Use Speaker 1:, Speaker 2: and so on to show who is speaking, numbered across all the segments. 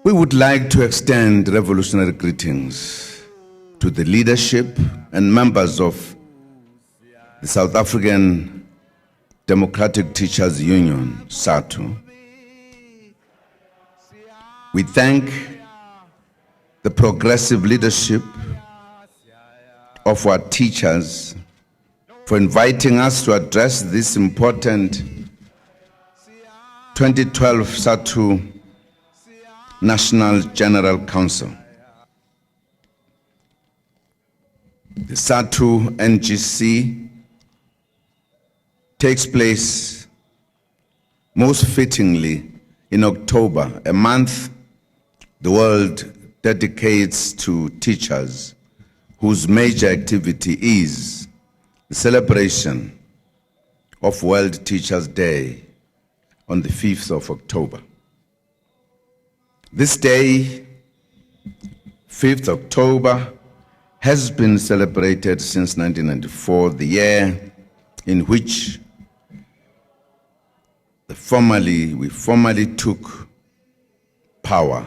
Speaker 1: We would like to extend revolutionary greetings to the leadership and members of the South African Democratic Teachers Union, SADTU. We thank the progressive leadership of our teachers for inviting us to address this important 2012 SADTU National General Council. The SADTU NGC takes place most fittingly in October, a month the world dedicates to teachers, whose major activity is the celebration of World Teachers' Day on the 5th of October. This day, 5th October, has been celebrated since 1994, the year in which we formally took power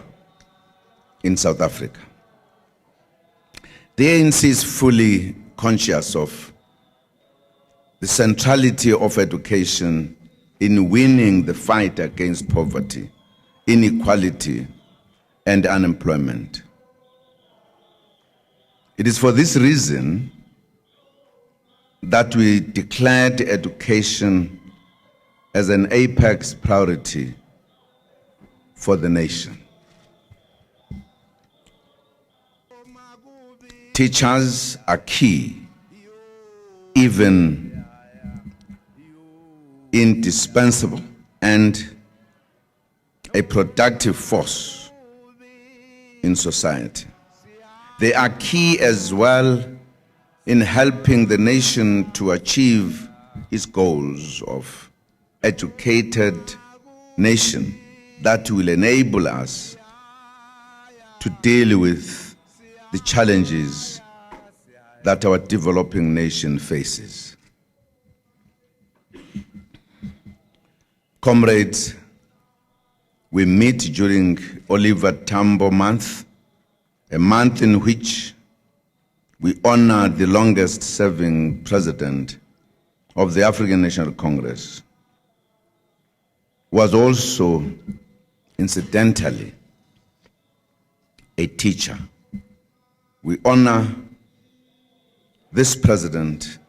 Speaker 1: in South Africa. The ANC is fully conscious of the centrality of education in winning the fight against poverty, inequality, and unemployment. It is for this reason that we declared education as an apex priority for the nation. Teachers are key, even indispensable, and a productive force in society. They are key as well in helping the nation to achieve its goals of educated nation that will enable us to deal with the challenges that our developing nation faces. Comrades, we meet during Oliver Tambo month, a month in which we honor the longest serving president of the African National Congress, who was also, incidentally, a teacher. We honor this president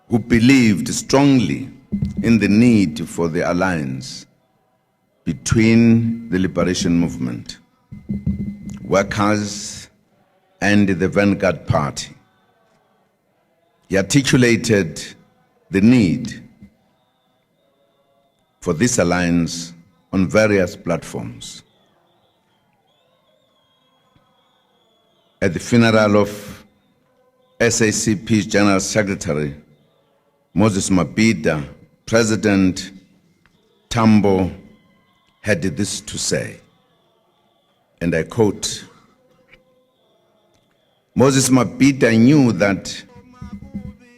Speaker 1: who believed strongly in the need for the alliance between the liberation movement, workers, and the Vanguard Party. He articulated the need for this alliance on various platforms. At the funeral of SACP's General Secretary, Moses Mabhida, President Tambo had this to say, and I quote, "Moses Mabhida knew that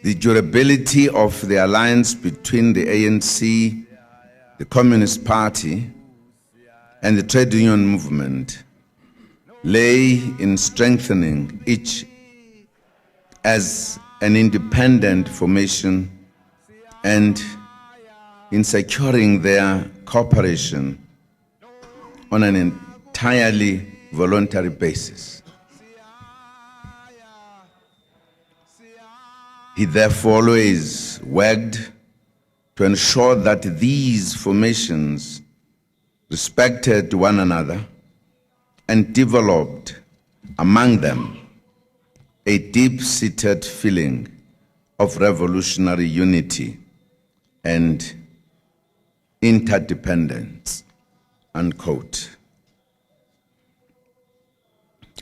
Speaker 1: the durability of the alliance between the ANC, the Communist Party, and the trade union movement lay in strengthening each as an independent formation and in securing their cooperation on an entirely voluntary basis. He therefore always worked to ensure that these formations respected one another and developed among them a deep-seated feeling of revolutionary unity and interdependence," unquote.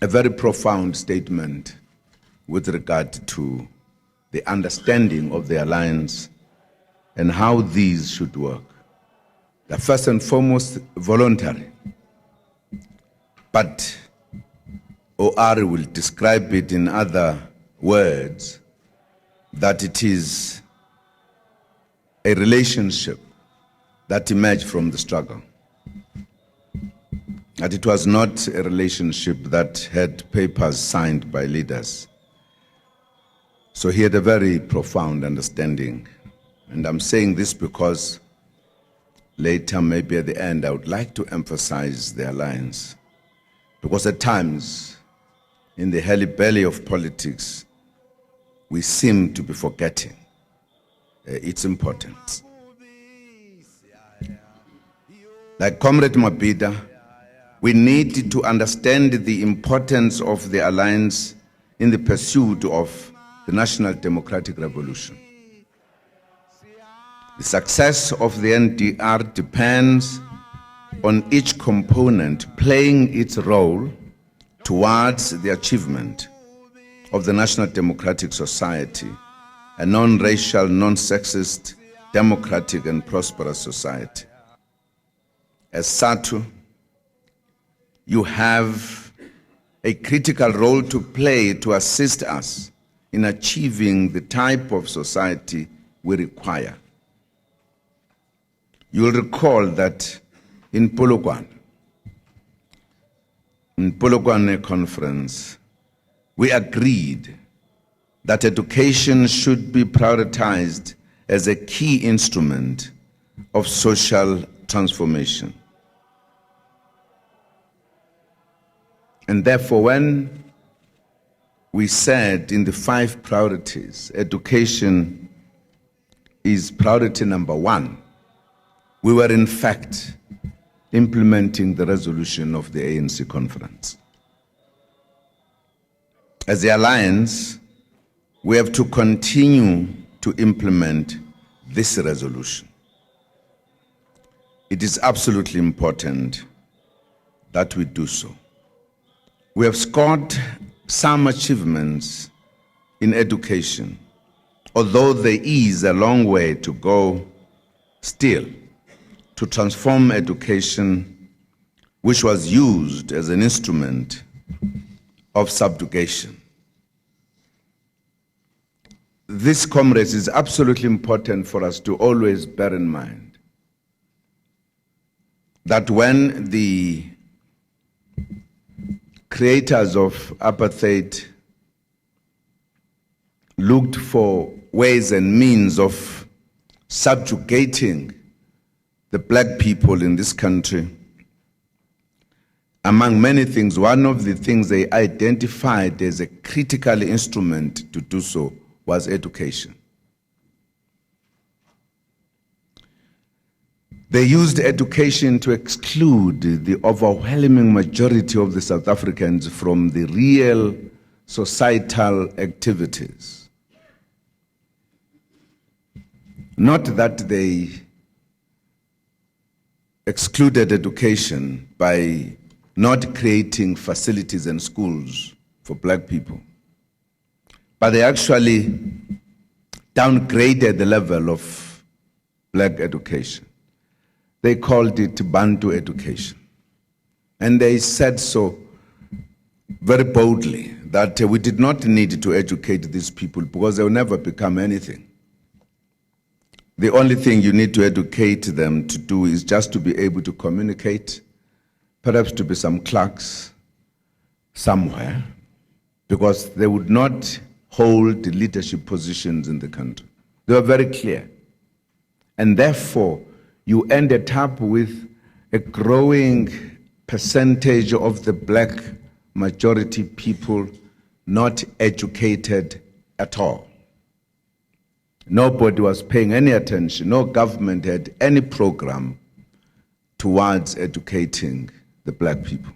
Speaker 1: A very profound statement with regard to the understanding of the alliance and how these should work. They're first and foremost voluntary, but OR will describe it in other words that it is a relationship that emerged from the struggle. that it was not a relationship that had papers signed by leaders. So he had a very profound understanding. And I'm saying this because later, maybe at the end, I would like to emphasize the alliance. Because at times, in the hurly-burly of politics, we seem to be forgetting its importance. Like Comrade Mabida, we need to understand the importance of the alliance in the pursuit of the National Democratic Revolution. The success of the NDR depends on each component playing its role towards the achievement of the National Democratic Society, a non-racial, non-sexist, democratic and prosperous society. As SADTU, you have a critical role to play to assist us in achieving the type of society we require. You will recall that in Polokwane conference, we agreed that education should be prioritized as a key instrument of social transformation. And therefore, when we said in the 5 priorities, education is priority number 1, we were in fact implementing the resolution of the ANC conference. As the alliance, we have to continue to implement this resolution. It is absolutely important that we do so. We have scored some achievements in education, although there is a long way to go still to transform education, which was used as an instrument of subjugation. This, comrades, is absolutely important for us to always bear in mind that when the creators of apartheid looked for ways and means of subjugating the black people in this country, among many things, one of the things they identified as a critical instrument to do so was education. They used education to exclude the overwhelming majority of the South Africans from the real societal activities. Not that they excluded education by not creating facilities and schools for black people, but they actually downgraded the level of black education. They called it Bantu education. And they said so very boldly that we did not need to educate these people because they will never become anything. The only thing you need to educate them to do is just to be able to communicate, perhaps to be some clerks somewhere, because they would not hold leadership positions in the country. They were very clear. And therefore, you ended up with a growing percentage of the black majority people not educated at all. Nobody was paying any attention. No government had any program towards educating the black people.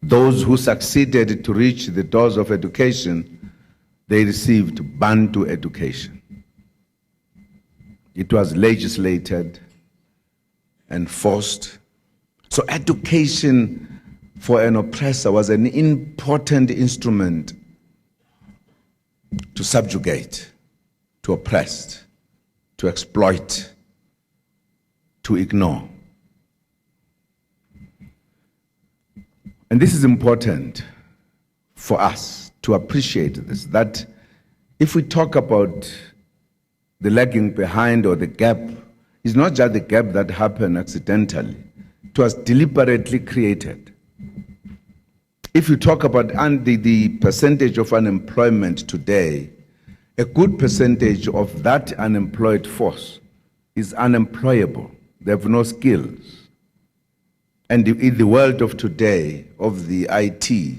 Speaker 1: Those who succeeded to reach the doors of education, they received Bantu education. It was legislated and forced. So education for an oppressor was an important instrument to subjugate, to oppress, to exploit, to ignore. And this is important for us to appreciate this, that if we talk about the lagging behind or the gap, it's not just the gap that happened accidentally It was deliberately created. If you talk about the percentage of unemployment today, a good percentage of that unemployed force is unemployable. They have no skills. And in the world of today, of the IT,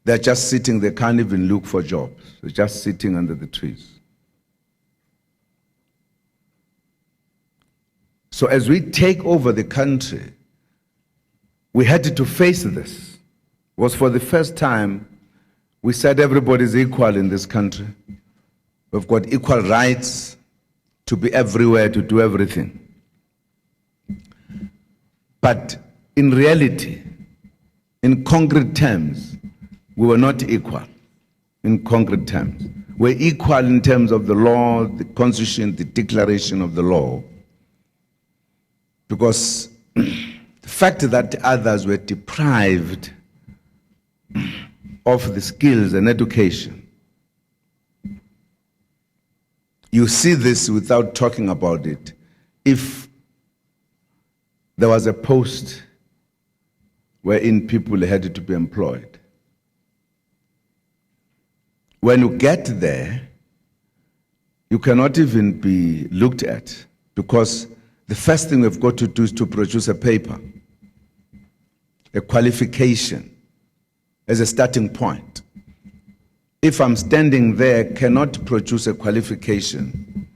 Speaker 1: they're just sitting, they can't even look for jobs. They're just sitting under the trees. So as we take over the country, we had to face this. It was for the first time we said everybody's equal in this country. We've got equal rights to be everywhere, to do everything. But in reality, in concrete terms, we were not equal in concrete terms. We're equal in terms of the law, the constitution, the declaration of the law, because the fact that others were deprived of the skills and education. You see this without talking about it. If there was a post wherein people had to be employed, when you get there, you cannot even be looked at, because the first thing we've got to do is to produce a paper, a qualification as a starting point. If I'm standing there, cannot produce a qualification,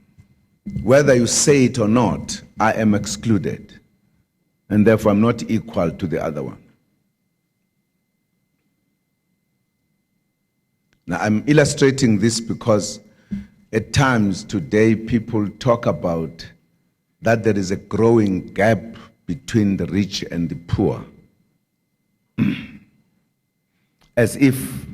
Speaker 1: whether you say it or not, I am excluded, and therefore I'm not equal to the other one. Now, I'm illustrating this because at times today people talk about that there is a growing gap between the rich and the poor, as if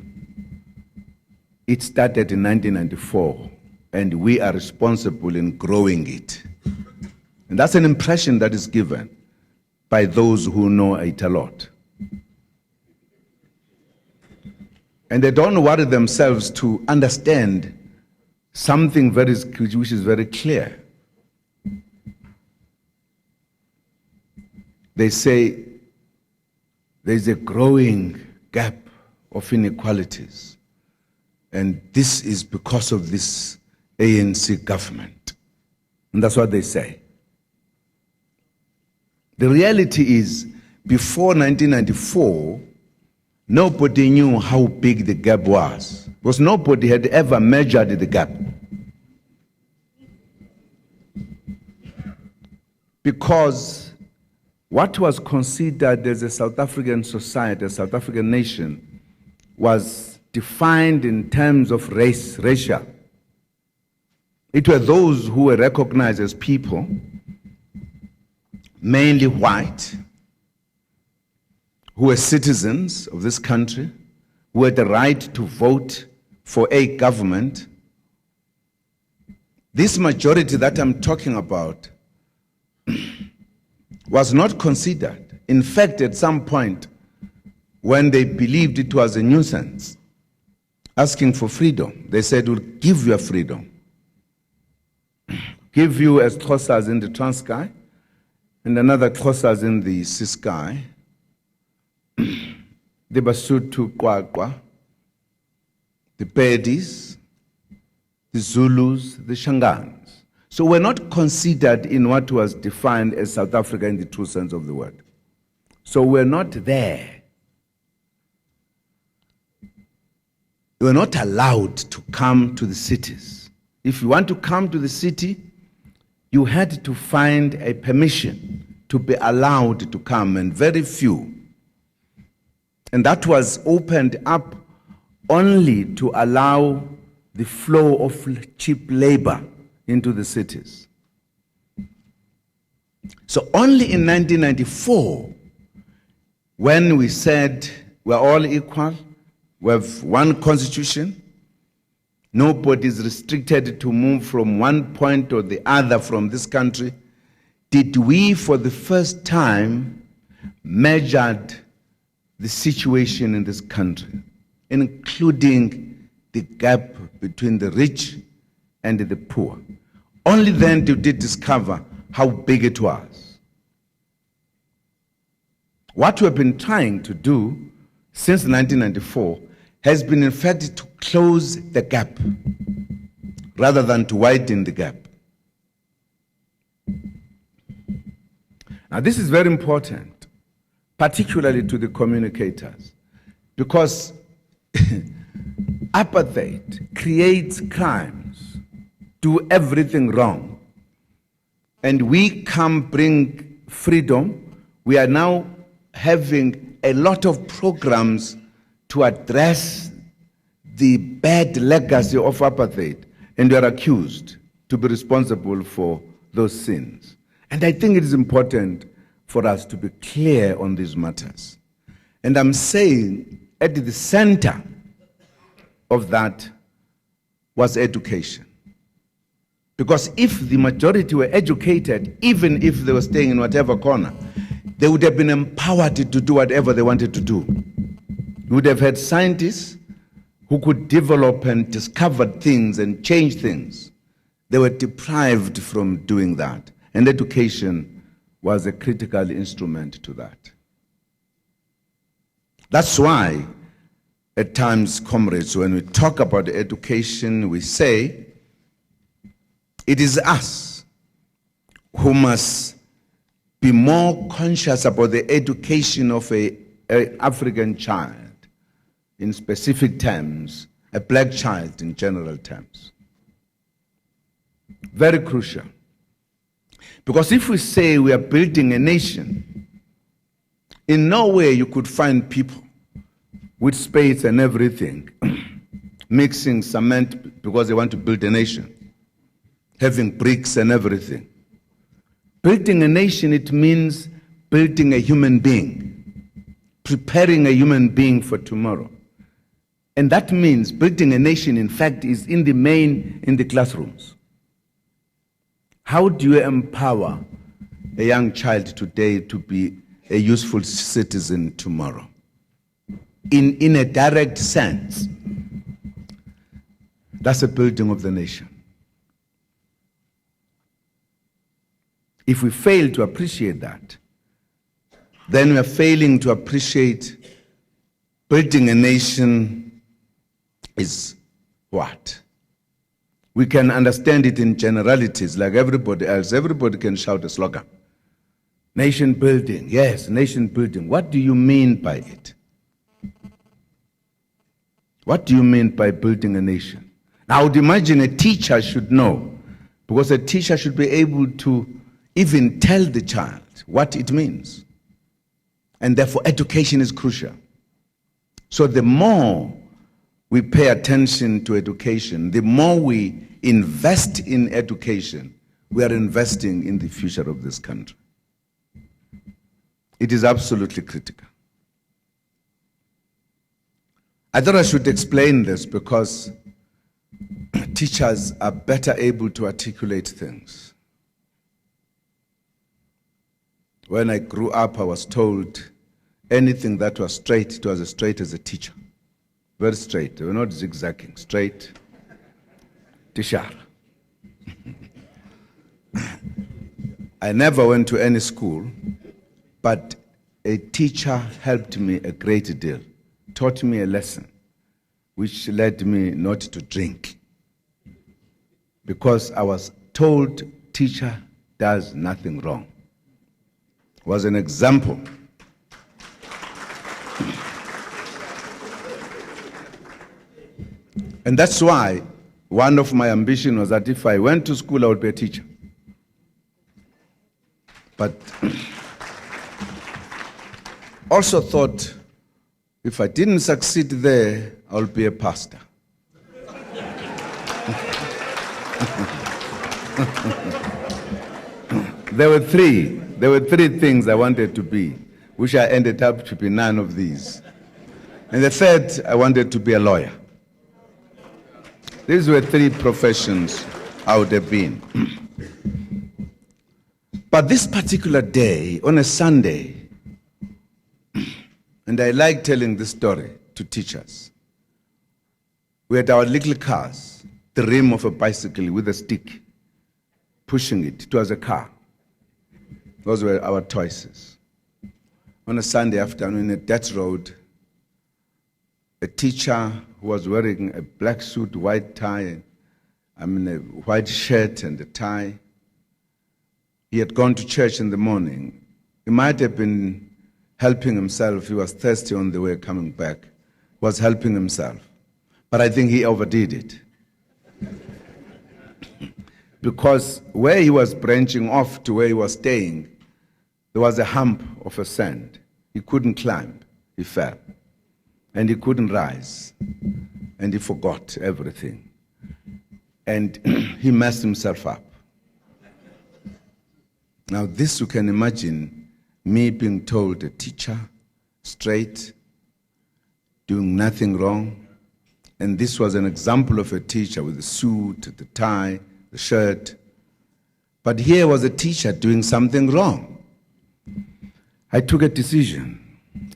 Speaker 1: it started in 1994 and we are responsible in growing it. And that's an impression that is given by those who know it a lot. And they don't worry themselves to understand something which is very clear. They say there's a growing gap of inequalities, and this is because of this ANC government. And that's what they say. The reality is, before 1994, nobody knew how big the gap was, because nobody had ever measured the gap. Because what was considered as a South African society, a South African nation, was defined in terms of racial. It were those who were recognized as people, mainly white, who were citizens of this country, who had the right to vote for a government. This majority that I'm talking about was not considered. In fact, at some point, when they believed it was a nuisance, asking for freedom, they said, we'll give you a freedom. Give you as Xhosas in the Transkei, and another Xhosas in the Ciskei, the Basotho Qwaqwa, the Pedis, the Zulus, the Shangans. So we're not considered in what was defined as South Africa in the true sense of the word. So we're not there. We're not allowed to come to the cities. If you want to come to the city, you had to find a permission to be allowed to come, and very few. And that was opened up only to allow the flow of cheap labor into the cities. So only in 1994, when we said we're all equal, we have one constitution, nobody is restricted to move from one point or the other from this country, did we for the first time measured the situation in this country, including the gap between the rich and the poor. Only then did we discover how big it was. What we've been trying to do since 1994 has been, in fact, to close the gap rather than to widen the gap. Now, this is very important, particularly to the communicators, because apartheid creates crimes, do everything wrong, and we come bring freedom. We are now having a lot of programs to address the bad legacy of apartheid, and we are accused to be responsible for those sins. And I think it is important for us to be clear on these matters. And I'm saying at the center of that was education. Because if the majority were educated, even if they were staying in whatever corner, they would have been empowered to do whatever they wanted to do. You would have had scientists who could develop and discover things and change things. They were deprived from doing that. And education was a critical instrument to that. That's why, at times, comrades, when we talk about education, we say, it is us who must be more conscious about the education of an African child, in specific terms, a black child in general terms. Very crucial. Because if we say we are building a nation, in no way you could find people with spades and everything mixing cement because they want to build a nation, having bricks and everything. Building a nation, it means building a human being, preparing a human being for tomorrow. And that means building a nation, in fact, is in the classrooms. How do you empower a young child today to be a useful citizen tomorrow? In a direct sense, that's a building of the nation. If we fail to appreciate that, then we are failing to appreciate building a nation is what? We can understand it in generalities like everybody else. Everybody can shout a slogan. Nation building, yes, nation building. What do you mean by it? What do you mean by building a nation? Now, I would imagine a teacher should know, because a teacher should be able to even tell the child what it means. And therefore, education is crucial. So the more we pay attention to education, the more we invest in education, we are investing in the future of this country. It is absolutely critical. I thought I should explain this because teachers are better able to articulate things. When I grew up, I was told anything that was straight, it was as straight as a teacher. Very straight. They were not zigzagging. Straight. Tishar. I never went to any school, but a teacher helped me a great deal, taught me a lesson, which led me not to drink. Because I was told teacher does nothing wrong. It was an example. And that's why one of my ambitions was that if I went to school, I would be a teacher. But also thought, if I didn't succeed there, I would be a pastor. There were three things I wanted to be, which I ended up to be none of these. And the third, I wanted to be a lawyer. These were three professions I would have been. But this particular day, on a Sunday, and I like telling this story to teachers, we had our little cars, the rim of a bicycle with a stick, pushing it. It was a car. Those were our choices. on a Sunday afternoon at that road, a teacher who was wearing a black suit, white tie, a white shirt and a tie. He had gone to church in the morning. He might have been helping himself. He was thirsty on the way coming back. He was helping himself. But I think he overdid it. Because where he was branching off to where he was staying, there was a hump of a sand. He couldn't climb. He fell. And he couldn't rise. And he forgot everything. And he messed himself up. Now this, you can imagine me being told, a teacher, straight, doing nothing wrong. And this was an example of a teacher with the suit, the tie, the shirt. But here was a teacher doing something wrong. I took a decision.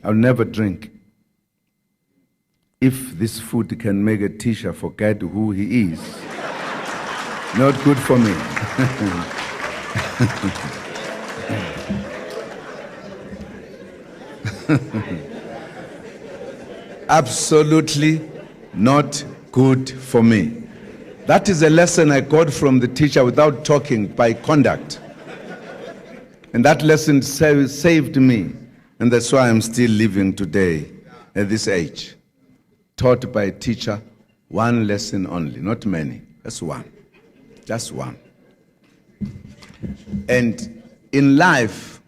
Speaker 1: I'll never drink. If this food can make a teacher forget who he is, not good for me. Absolutely not good for me. That is a lesson I got from the teacher without talking, by conduct. And that lesson saved me. And that's why I'm still living today at this age. Taught by a teacher, one lesson only, not many. That's one. Just one. And in life,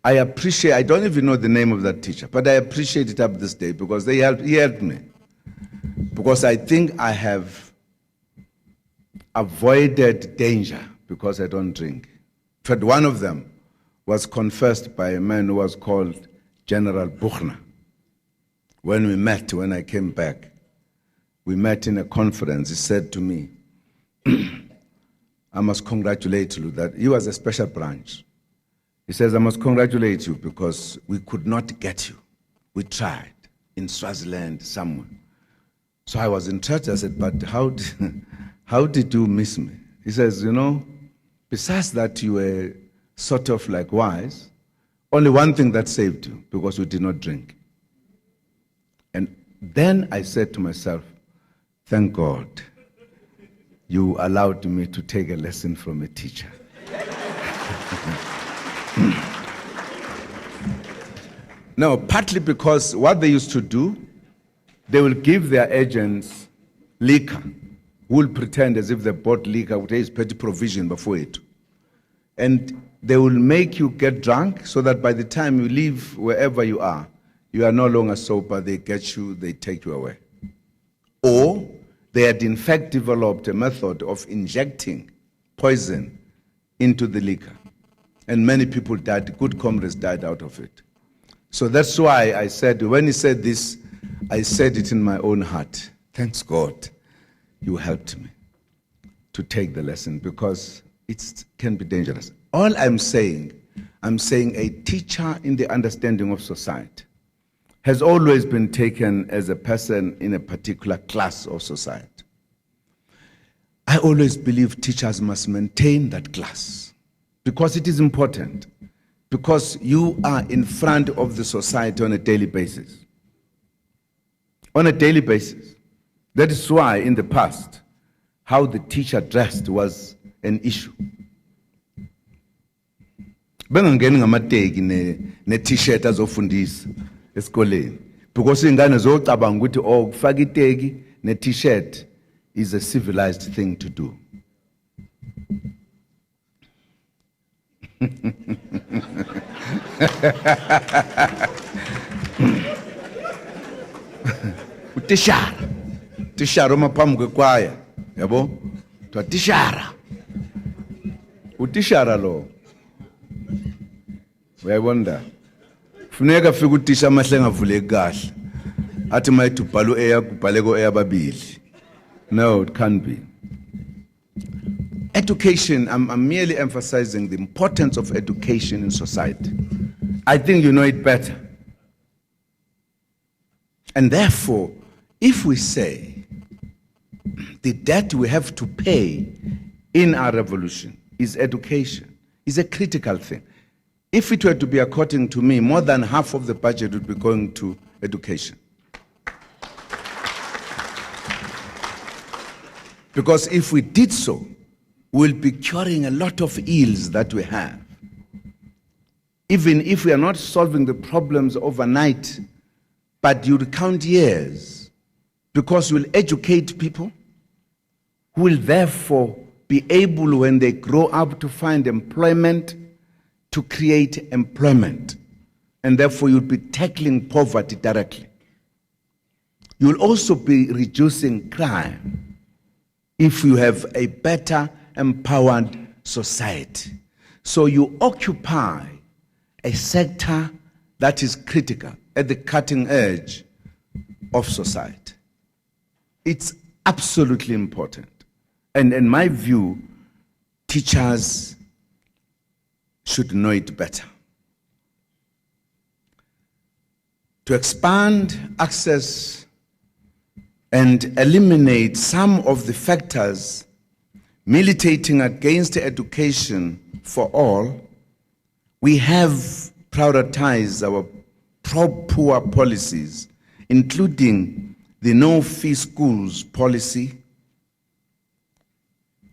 Speaker 1: I appreciate, I don't even know the name of that teacher, but I appreciate it up this day because he helped me. Because I think I have avoided danger because I don't drink. In fact, one of them was confessed by a man who was called General Buchner. When we met, when I came back, we met in a conference. He said to me, I must congratulate you that he was a special branch. He says, I must congratulate you because we could not get you. We tried in Swaziland, somewhere. So I was interested. I said, but how did you miss me? He says, you know, besides that you were sort of like wise, only one thing that saved you, because you did not drink. And then I said to myself, thank God you allowed me to take a lesson from a teacher. No, partly because what they used to do, they will give their agents liquor, who will pretend as if they bought liquor with his petty provision before it. And they will make you get drunk so that by the time you leave wherever you are no longer sober. They get you, they take you away. Or they had in fact developed a method of injecting poison into the liquor. And many people died, good comrades died out of it. So that's why I said, when he said this, I said it in my own heart. Thanks God, you helped me to take the lesson because it can be dangerous. All I'm saying a teacher in the understanding of society has always been taken as a person in a particular class of society. I always believe teachers must maintain that class because it is important, because you are in front of the society on a daily basis. On a daily basis. That is why in the past, how the teacher dressed was an issue. Bengangeni ngamateki ne-t-shirt azofundisa esikoleni because ingane zocabanga ukuthi ukufaka iteki ne-t-shirt is a civilized thing to do. Utishara maphambi kwekwaya yabo to tishara utishara lo uyayibona funeka fika utisha amahle engavuleki kahle athi mayithi ubhala ueya kubhaleko eyababili. No, it can't be. Education, I'm merely emphasizing the importance of education in society. I think you know it better. And therefore, if we say the debt we have to pay in our revolution is education, is a critical thing. If it were to be according to me, more than half of the budget would be going to education. Because if we did so, we'll be curing a lot of ills that we have. Even if we are not solving the problems overnight, but you count years, because we'll educate people who will therefore be able, when they grow up, to find employment, to create employment. And therefore you'll be tackling poverty directly. You'll also be reducing crime if you have a better empowered society. So you occupy a sector that is critical, at the cutting edge of society. It's absolutely important. And in my view, teachers should know it better. To expand access and eliminate some of the factors militating against education for all, we have prioritized our pro-poor policies, including the no-fee schools policy,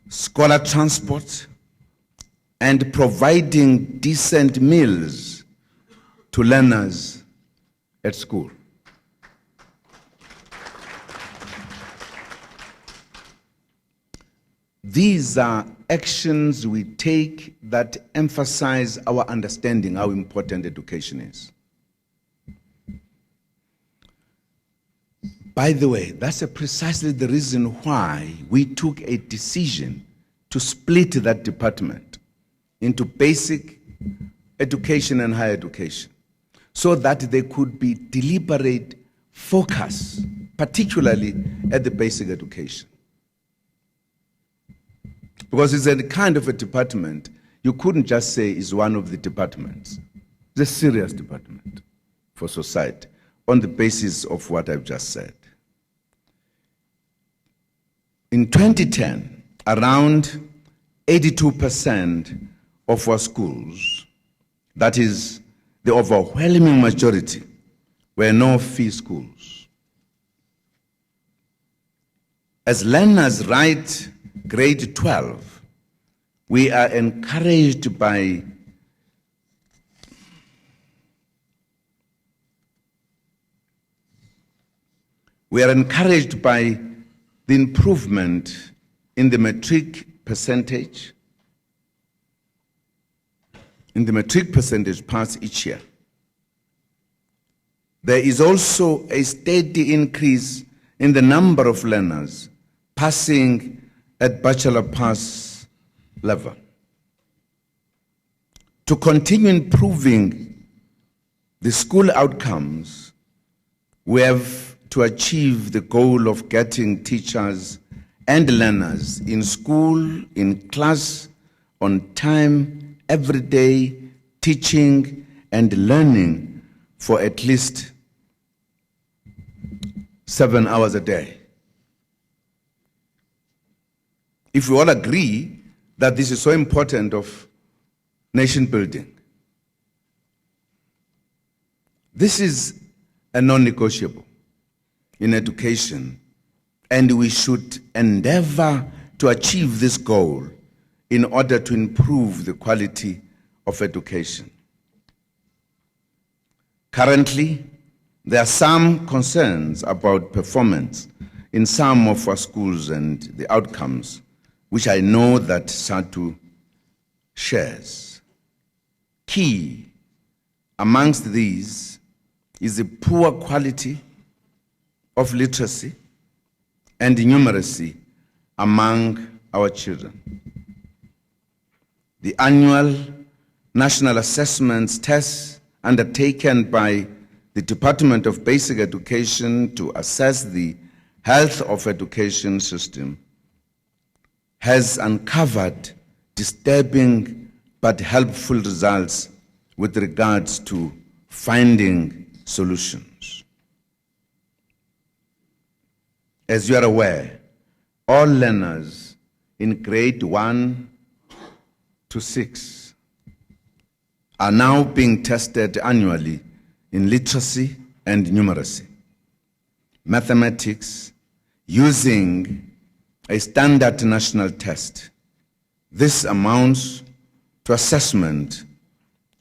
Speaker 1: scholar transport, and providing decent meals to learners at school. These are actions we take that emphasize our understanding how important education is. By the way, that's precisely the reason why we took a decision to split that department into basic education and higher education, so that there could be deliberate focus, particularly at the basic education. Because it's a kind of a department you couldn't just say is one of the departments. It's a serious department for society on the basis of what I've just said. In 2010, around 82% of our schools, that is the overwhelming majority, were no-fee schools. As learners write grade 12, we are encouraged by the improvement in the matric percentage, passed each year. There is also a steady increase in the number of learners passing at bachelor pass level. To continue improving the school outcomes, we have to achieve the goal of getting teachers and learners in school, in class, on time, every day, teaching and learning for at least 7 hours a day. If we all agree that this is so important of nation building, this is a non-negotiable in education, and we should endeavor to achieve this goal in order to improve the quality of education. Currently, there are some concerns about performance in some of our schools and the outcomes, which I know that SADTU shares. Key amongst these is the poor quality of literacy and numeracy among our children. The annual national assessments tests undertaken by the Department of Basic Education to assess the health of education system has uncovered disturbing but helpful results with regards to finding solutions. As you are aware, all learners in grade 1 to 6 are now being tested annually in literacy and numeracy, mathematics, using a standard national test. This amounts to assessment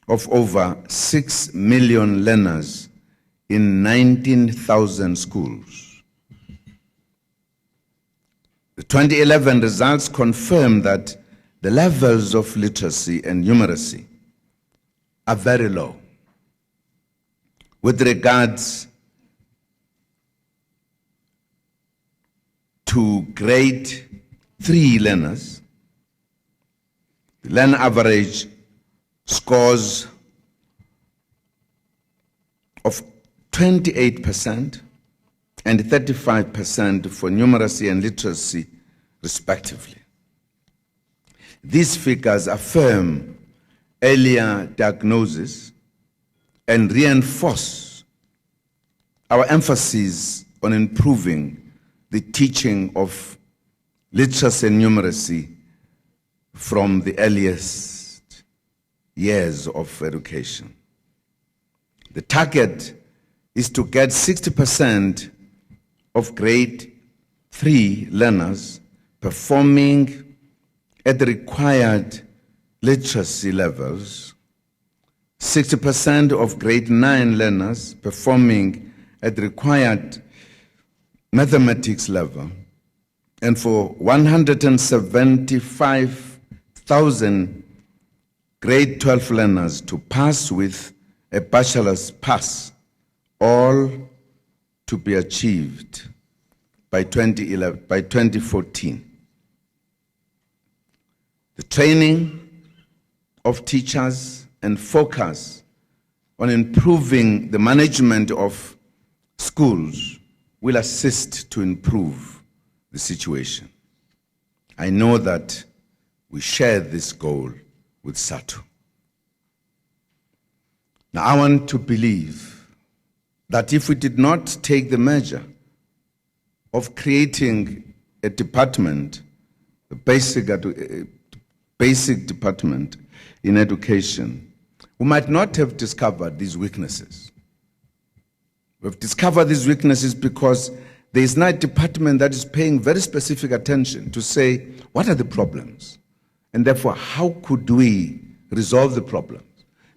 Speaker 1: of over 6 million learners in 19,000 schools. The 2011 results confirm that the levels of literacy and numeracy are very low. With regards to grade 3 learners, the learner average scores of 28% and 35% for numeracy and literacy, respectively. These figures affirm earlier diagnosis and reinforce our emphasis on improving the teaching of literacy and numeracy from the earliest years of education. The target is to get 60% of grade 3 learners performing at the required literacy levels, 60% of grade 9 learners performing at the required mathematics level, and for 175,000 grade 12 learners to pass with a bachelor's pass, all to be achieved by 2014. The training of teachers and focus on improving the management of schools will assist to improve the situation. I know that we share this goal with SADTU. Now, I want to believe that if we did not take the measure of creating a department, a basic department in education, we might not have discovered these weaknesses. We've discovered these weaknesses because there is now a department that is paying very specific attention to say, what are the problems? And therefore, how could we resolve the problems?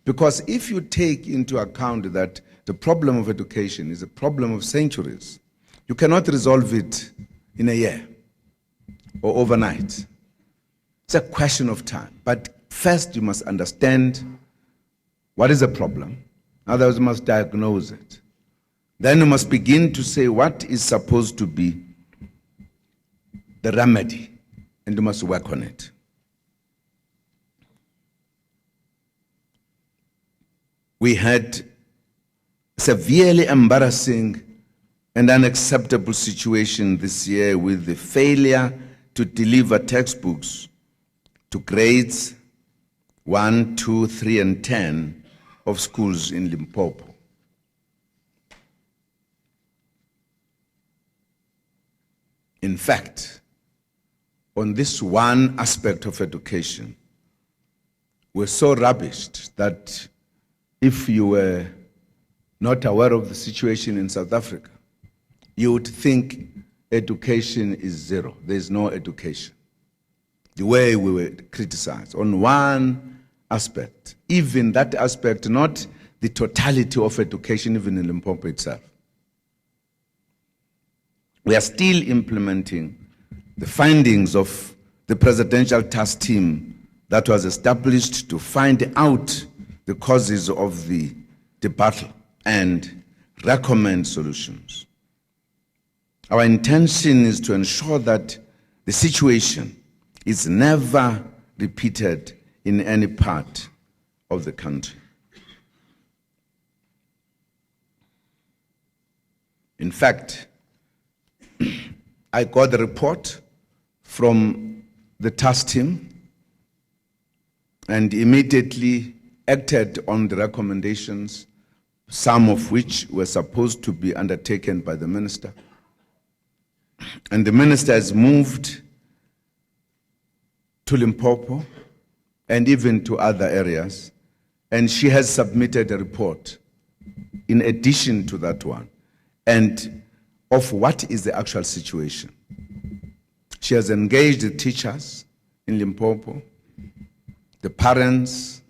Speaker 1: Because if you take into account that the problem of education is a problem of centuries, you cannot resolve it in a year or overnight. It's a question of time. But first, you must understand what is the problem. Others must diagnose it. Then you must begin to say what is supposed to be the remedy, and you must work on it. We had a severely embarrassing and unacceptable situation this year with the failure to deliver textbooks to grades 1, 2, 3, and 10 of schools in Limpopo. In fact, on this one aspect of education, we're so rubbished that if you were not aware of the situation in South Africa, you would think education is zero. There's no education. The way we were criticized on one aspect, even that aspect, not the totality of education, even in Limpopo itself. We are still implementing the findings of the presidential task team that was established to find out the causes of the debacle and recommend solutions. Our intention is to ensure that the situation is never repeated in any part of the country. In fact, I got the report from the task team and immediately acted on the recommendations, some of which were supposed to be undertaken by the minister. And the minister has moved to Limpopo and even to other areas And she has submitted a report in addition to that one, and of what is the actual situation. She has engaged the teachers in Limpopo, the parents,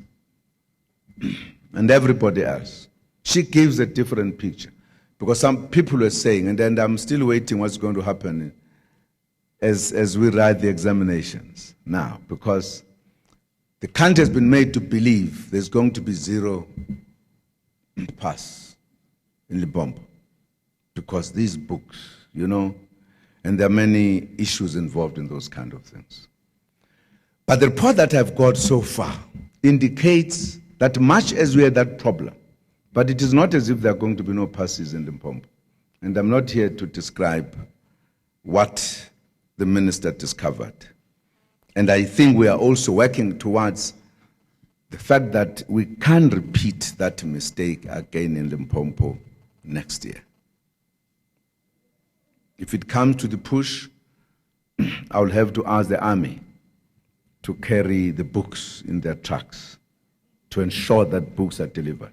Speaker 1: and everybody else. She gives a different picture, because some people are saying, and then I'm still waiting what's going to happen as we write the examinations now, because the country has been made to believe there's going to be zero pass in Limpopo, because these books, you know, and there are many issues involved in those kind of things. But the report that I've got so far indicates that much as we had that problem, but it is not as if there are going to be no passes in Limpopo. And I'm not here to describe what the minister discovered. And I think we are also working towards the fact that we can't repeat that mistake again in Limpopo next year. If it comes to the push, I'll have to ask the army to carry the books in their trucks to ensure that books are delivered.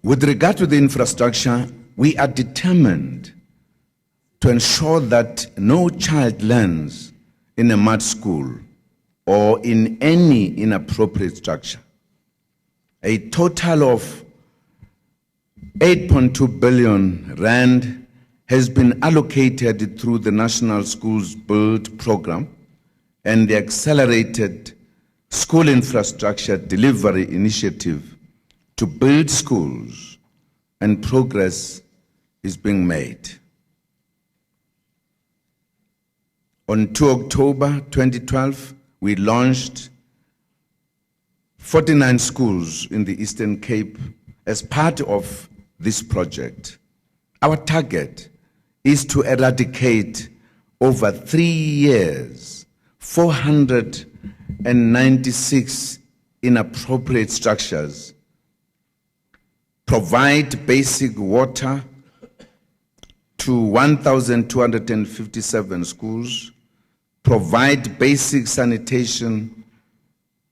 Speaker 1: With regard to the infrastructure, we are determined to ensure that no child learns in a mud school or in any inappropriate structure. A total of 8.2 billion rand has been allocated through the National Schools Build program and the Accelerated School Infrastructure Delivery Initiative to build schools, and progress is being made. On 2 October 2012, we launched 49 schools in the Eastern Cape as part of this project. Our target is to eradicate over 3 years, 496 inappropriate structures, provide basic water to 1,257 schools, provide basic sanitation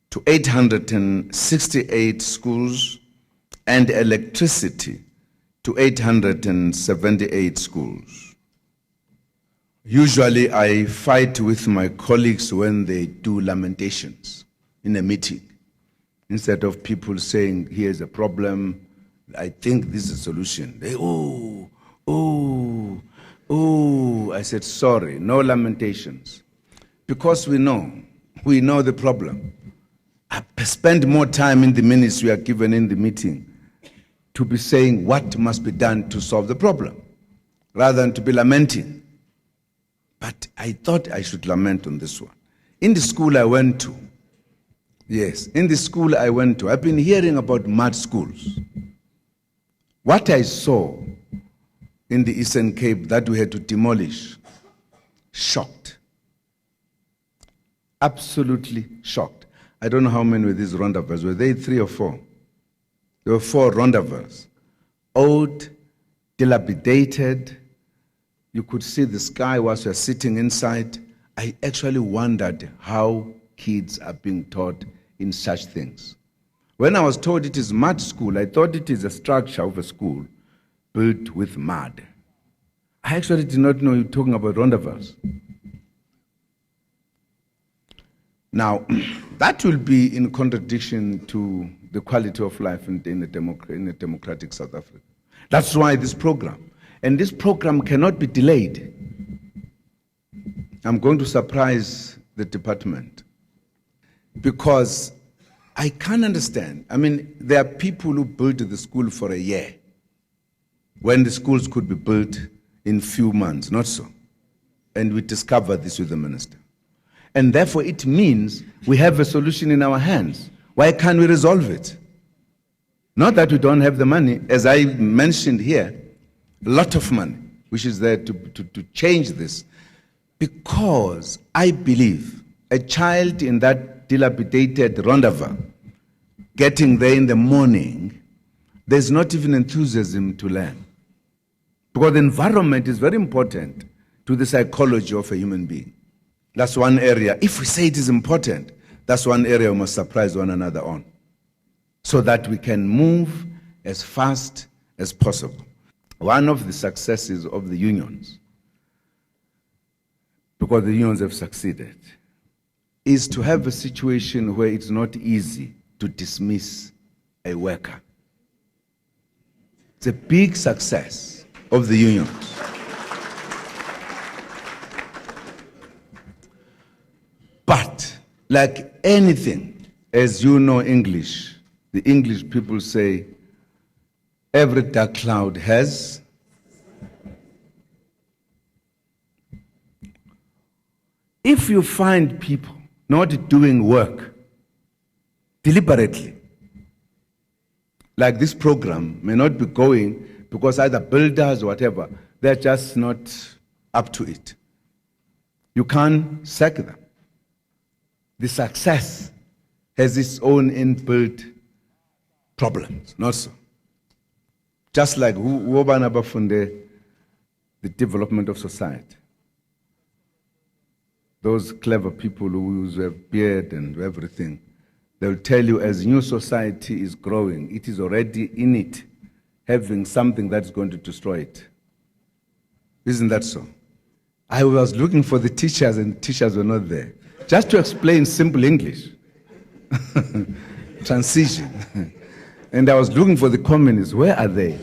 Speaker 1: to 868 schools, and electricity to 878 schools. Usually I fight with my colleagues when they do lamentations in a meeting. Instead of people saying, here's a problem, I think this is a solution. They, I said, sorry, no lamentations. Because we know the problem. I spend more time in the minutes we are given in the meeting to be saying what must be done to solve the problem, rather than to be lamenting. But I thought I should lament on this one. In the school I went to, yes, in the school I went to, I've been hearing about mud schools. What I saw in the Eastern Cape that we had to demolish, shocked. Absolutely shocked. I don't know how many were these rendezvous. Were they 3 or 4? There were 4 rendezvous. Old, dilapidated. You could see the sky whilst you were sitting inside. I actually wondered how kids are being taught in such things. When I was told it is mud school, I thought it is a structure of a school built with mud. I actually did not know you were talking about rendezvous. Now, that will be in contradiction to the quality of life in a democratic South Africa. That's why this program, and this program cannot be delayed. I'm going to surprise the department, because I can't understand. I mean, there are people who built the school for a year, when the schools could be built in few months, not so. And we discovered this with the minister. And therefore it means we have a solution in our hands. Why can't we resolve it? Not that we don't have the money, as I mentioned here, a lot of money, which is there to change this. Because I believe a child in that dilapidated rendezvous, getting there in the morning, there's not even enthusiasm to learn. Because the environment is very important to the psychology of a human being. That's one area. If we say it is important, that's one area we must surprise one another on, so that we can move as fast as possible. One of the successes of the unions, because the unions have succeeded, is to have a situation where it's not easy to dismiss a worker. It's a big success of the unions. But, like anything, as you know English, the English people say, every dark cloud has. If you find people not doing work deliberately, like this program may not be going because either builders or whatever, they're just not up to it, you can't sack them. The success has its own inbuilt problems, not so. Just like the development of society. Those clever people who have beard and everything, they'll tell you as new society is growing, it is already in it, having something that's going to destroy it. Isn't that so? I was looking for the teachers and teachers were not there. Just to explain simple English. Transition. And I was looking for the communists. Where are they?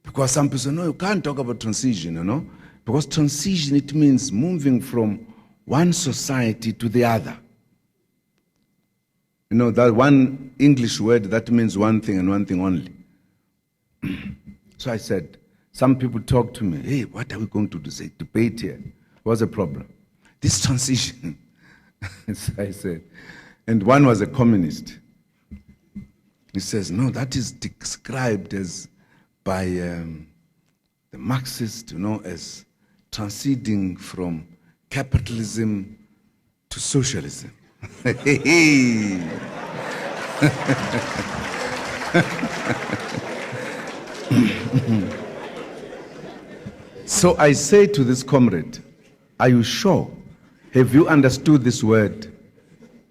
Speaker 1: Because some people say, no, you can't talk about transition, you know. Because transition, it means moving from one society to the other. You know, that one English word, that means one thing and one thing only. So I said, some people talk to me, hey, what are we going to do? Say, debate here. What's the problem? This transition. So I said, and one was a communist. He says, no, that is described as by the Marxists, you know, as transiting from capitalism to socialism. So I say to this comrade, are you sure? Have you understood this word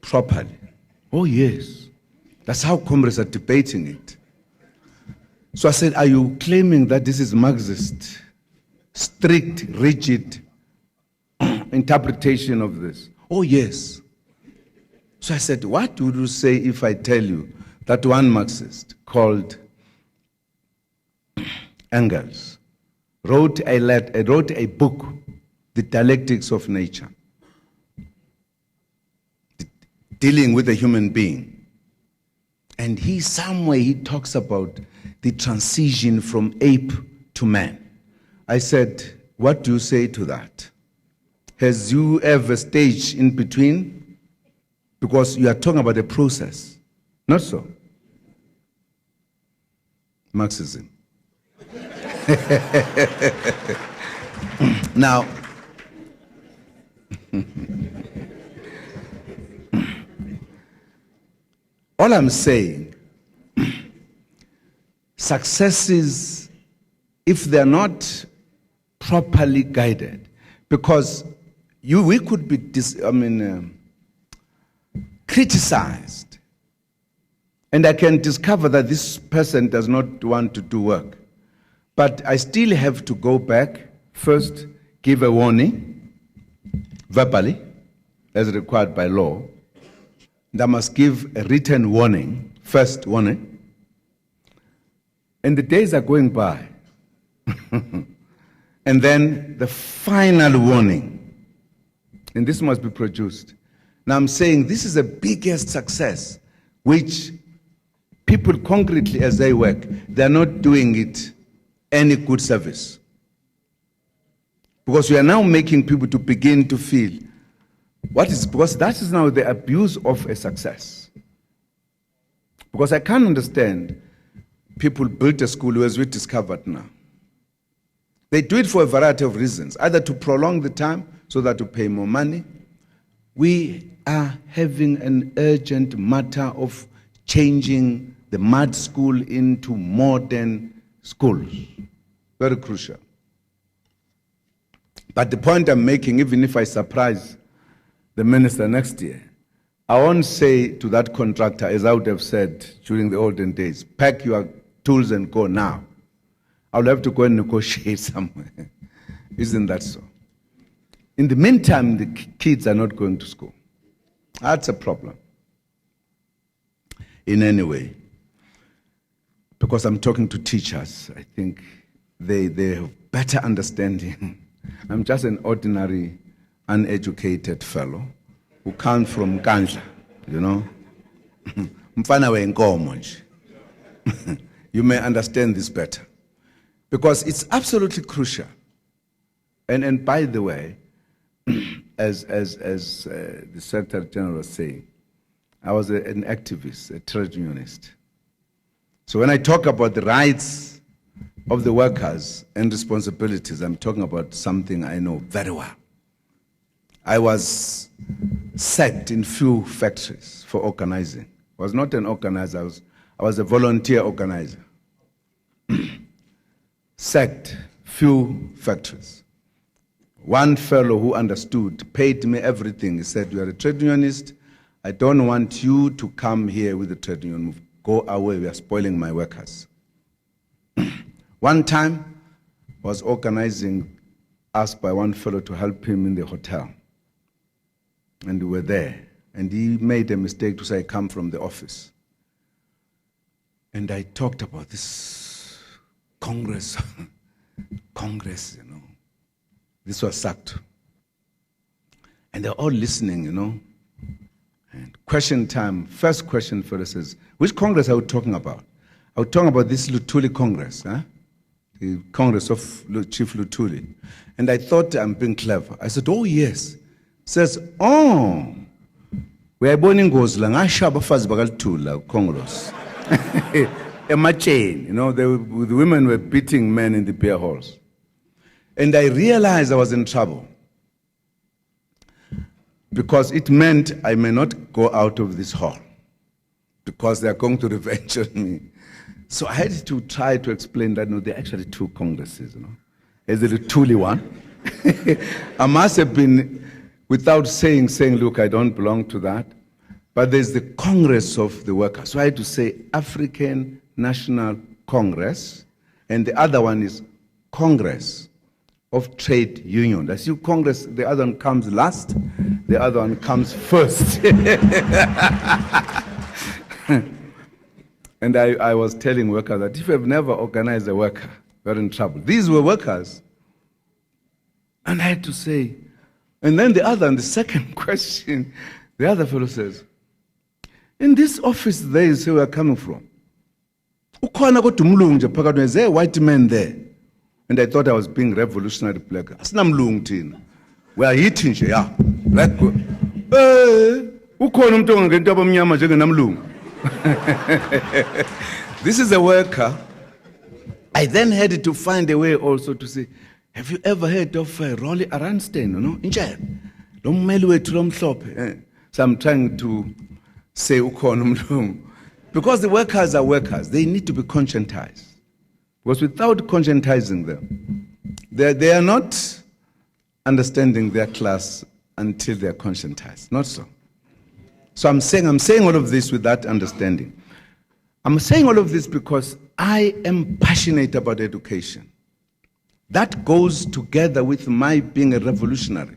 Speaker 1: properly? Oh, yes. That's how comrades are debating it. So I said, are you claiming that this is Marxist, strict, rigid interpretation of this? Oh, yes. So I said, what would you say if I tell you that one Marxist called Engels wrote a book, The Dialectics of Nature, dealing with a human being. And somewhere he talks about the transition from ape to man. I said, what do you say to that? Has you ever staged in between? Because you are talking about a process. Not so. Marxism. Now, all I'm saying, successes, if they're not properly guided, because we could be criticized, and I can discover that this person does not want to do work, but I still have to go back, first give a warning, verbally, as required by law. And I must give a written warning, first warning. And the days are going by. And then the final warning. And this must be produced. Now I'm saying this is the biggest success, which people concretely as they work, they're not doing it any good service. Because we are now making people to begin to feel because that is now the abuse of a success. Because I can't understand people build a school as we discovered now. They do it for a variety of reasons, either to prolong the time so that to pay more money. We are having an urgent matter of changing the mud school into modern schools. Very crucial. But the point I'm making, even if I surprise the minister next year, I won't say to that contractor, as I would have said during the olden days, pack your tools and go now. I'll have to go and negotiate somewhere. Isn't that so? In the meantime, the kids are not going to school. That's a problem. In any way, because I'm talking to teachers, I think they have better understanding. I'm just an ordinary, uneducated fellow who comes from Kandla, you know. Mfana wenkomo nje. You may understand this better. Because it's absolutely crucial. And by the way, as the Secretary General was saying, I was an activist, a trade unionist. So when I talk about the rights of the workers and responsibilities, I'm talking about something I know very well. I was sacked in few factories for organizing. I was not an organizer, I was a volunteer organizer. Sacked few factories. One fellow who understood paid me everything. He said, "You are a trade unionist. I don't want you to come here with the trade union move. Go away, we are spoiling my workers." One time, I was organizing, asked by one fellow to help him in the hotel. And we were there. And he made a mistake to say, "I come from the office." And I talked about this Congress, Congress, you know. This was SADTU. And they're all listening, you know. And question time, first question fellow says, "Which Congress are we talking about?" I was talking about this Luthuli Congress, huh? The Congress of Chief Luthuli. And I thought I'm being clever. I said, "Oh, yes." Says, "Oh, we are born in Gosla, Ngashaba Fazbagaltula, Congress." A chain, you know, the women were beating men in the beer halls. And I realized I was in trouble. Because it meant I may not go out of this hall. Because they are going to revenge on me. So I had to try to explain that, no, there are actually two congresses, you know. There's a Luthuli one. I must have been, without saying, "Look, I don't belong to that." But there's the Congress of the Workers. So I had to say African National Congress, and the other one is Congress of Trade Union. That's you Congress, the other one comes last, the other one comes first. And I was telling workers that if you've never organized a worker, you're in trouble. These were workers. And I had to say, and then the second question, the other fellow says, "In this office there is where we're coming from. Is there a white man there?" And I thought I was being revolutionary black. We are eating, yeah. Black. This is a worker. I then had to find a way also to say, "Have you ever heard of Rolly Aranstein? You know, in jail. So I'm trying to say because the workers are workers, they need to be conscientized. Because without conscientizing them, they are not understanding their class until they are conscientized. Not so. So I'm saying all of this with that understanding. I'm saying all of this because I am passionate about education. That goes together with my being a revolutionary,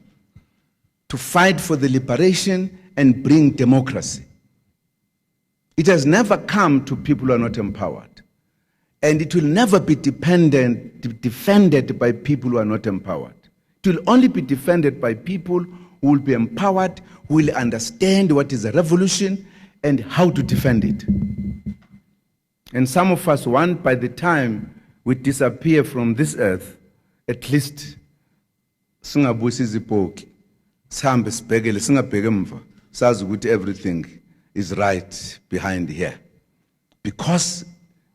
Speaker 1: to fight for the liberation and bring democracy. It has never come to people who are not empowered. And it will never be defended by people who are not empowered. It will only be defended by people who will be empowered, who will understand what is a revolution and how to defend it. And some of us want, by the time we disappear from this earth, at least singabusi zipoki, sambe sibhekele singabheke emva, sazi ukuthi everything is right behind here. Because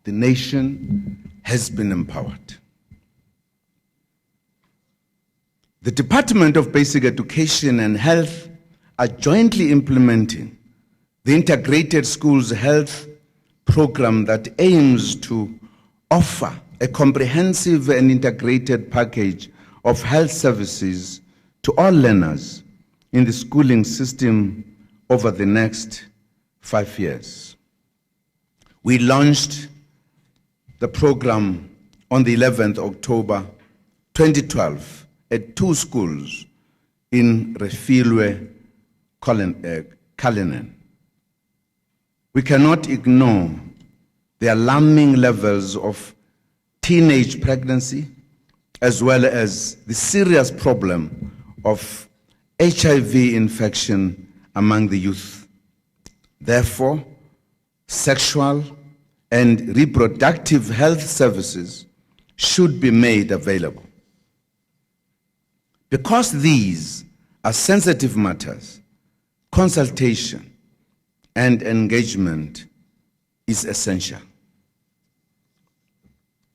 Speaker 1: the nation has been empowered. The Department of Basic Education and Health are jointly implementing the Integrated Schools Health Program that aims to offer a comprehensive and integrated package of health services to all learners in the schooling system over the next 5 years. We launched the program on the 11th October 2012 at 2 schools in Refilwe, Cullinan. We cannot ignore the alarming levels of teenage pregnancy, as well as the serious problem of HIV infection among the youth. Therefore, sexual and reproductive health services should be made available. Because these are sensitive matters, consultation and engagement is essential.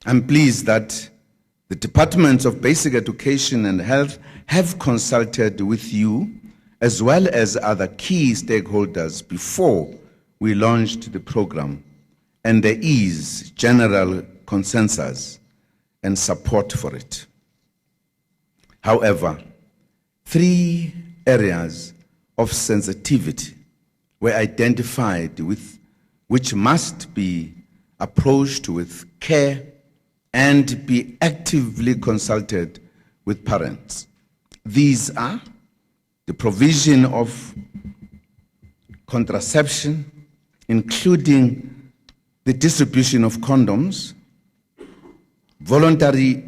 Speaker 1: I'm pleased that the Departments of Basic Education and Health have consulted with you as well as other key stakeholders before we launched the program, and there is general consensus and support for it. However, 3 areas of sensitivity were identified which must be approached with care and be actively consulted with parents. These are the provision of contraception, including the distribution of condoms, voluntary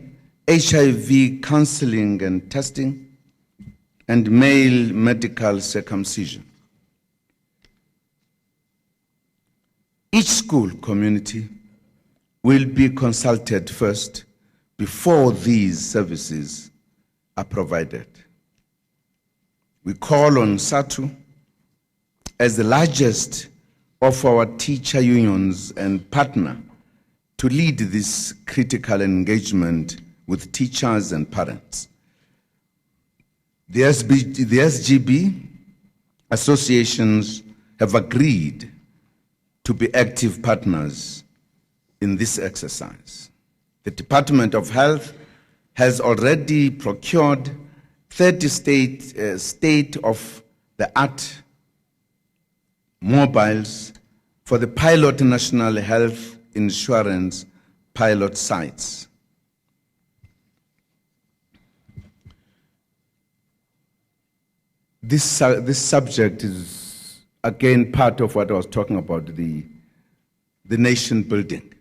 Speaker 1: HIV counseling and testing, and male medical circumcision. Each school community will be consulted first before these services are provided. We call on SADTU as the largest of our teacher unions and partner to lead this critical engagement with teachers and parents. The SGB associations have agreed to be active partners in this exercise. The Department of Health has already procured 30 state-of-the-art mobiles for the pilot national health insurance pilot sites. This subject is, again, part of what I was talking about, the nation building.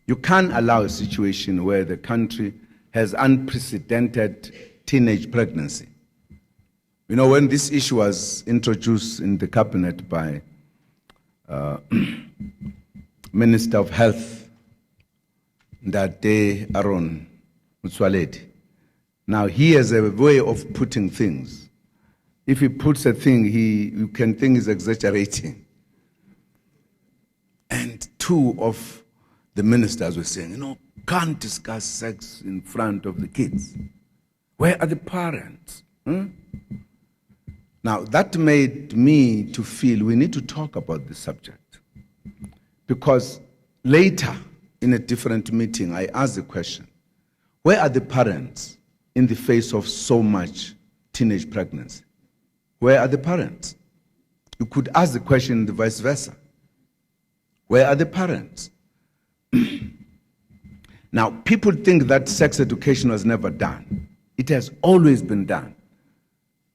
Speaker 1: You can't allow a situation where the country has unprecedented teenage pregnancy. You know, when this issue was introduced in the cabinet by Minister of Health, Ndate Aaron Motsoaledi, now he has a way of putting things. If he puts a thing, you can think he's exaggerating. And 2 of the ministers were saying, you know, can't discuss sex in front of the kids. Where are the parents? Now, that made me to feel we need to talk about the subject. Because later, in a different meeting, I asked the question, where are the parents in the face of so much teenage pregnancy? Where are the parents? You could ask the question the vice versa. Where are the parents? Now, people think that sex education was never done. It has always been done.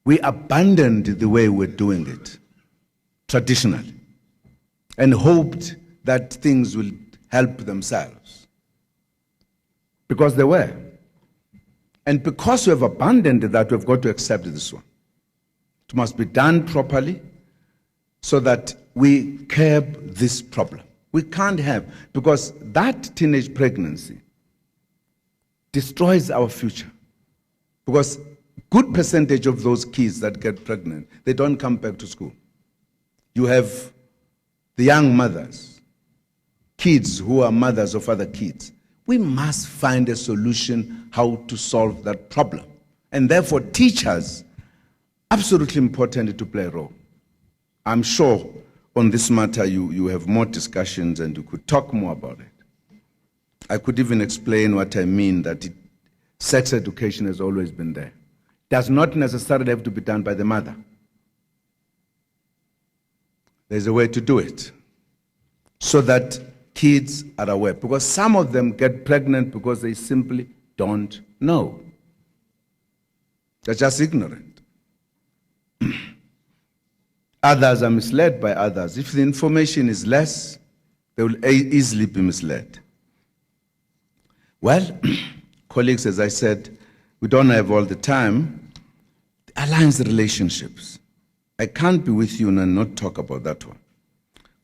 Speaker 1: We abandoned the way we're doing it, traditionally, and hoped that things will help themselves. Because they were. And because we have abandoned that, we've got to accept this one. It must be done properly so that we curb this problem. We can't have, because that teenage pregnancy destroys our future. Because good percentage of those kids that get pregnant, they don't come back to school. You have the young mothers, kids who are mothers of other kids. We must find a solution how to solve that problem. And therefore, teachers, absolutely important to play a role. I'm sure on this matter you have more discussions and you could talk more about it. I could even explain what I mean, that Sex education has always been there. Does not necessarily have to be done by the mother. There's a way to do it so that kids are aware. Because some of them get pregnant because they simply don't know. They're just ignorant. Others are misled by others. If the information is less, they will easily be misled. Well, colleagues, as I said, we don't have all the time. Alliance relationships. I can't be with you and not talk about that one.